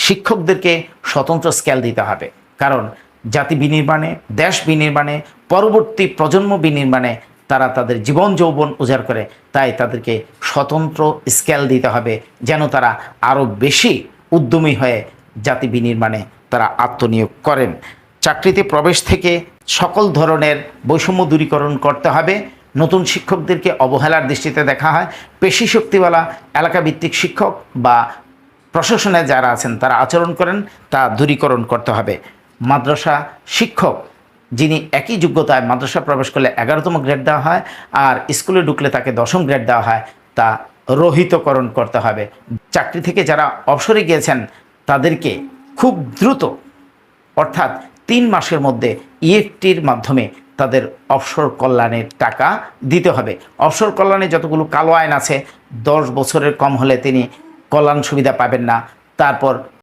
শিক্ষকদেরকে স্বতন্ত্র স্কেল দিতে হবে, কারণ জাতি বিনির্মাণে, দেশ বিনির্মাণে, পরবর্তী প্রজন্ম বিনির্মাণে তারা তাদের জীবন যৌবন উজাড় করে। তাই তাদেরকে স্বতন্ত্র স্কেল দিতে হবে, যেন তারা আরও বেশি উদ্যমী হয়ে জাতি বিনির্মাণে তারা আত্মনিয়োগ করেন। চাকরিতে প্রবেশ থেকে সকল ধরনের বৈষম্য দূরীকরণ করতে হবে। নতুন শিক্ষকদেরকে অবহেলার দৃষ্টিতে দেখা হয়। পেশি শক্তিওয়ালা এলাকাভিত্তিক শিক্ষক বা প্রশাসনে যারা আছেন তারা আচরণ করেন, তা দূরীকরণ করতে হবে। মাদ্রাসা শিক্ষক যিনি একই যোগ্যতায় মাদ্রাসা প্রবেশ করলে 11তম গ্রেড দেওয়া হয়, আর স্কুলে ঢুকলে তাকে 10ম গ্রেড দেওয়া হয়, তা রহিতকরণ করতে হবে। চাকরি থেকে যারা অবসরে গিয়েছেন তাদেরকে খুব দ্রুত, অর্থাৎ 3 মাসের মধ্যে ইএফটির মাধ্যমে তাদের অবসর কল্যাণের টাকা দিতে হবে। অবসর কল্যাণে যতগুলো কালো আইন আছে, 10 বছরের কম হলে তিনি কল্যাণ সুবিধা পাবেন না। তারপর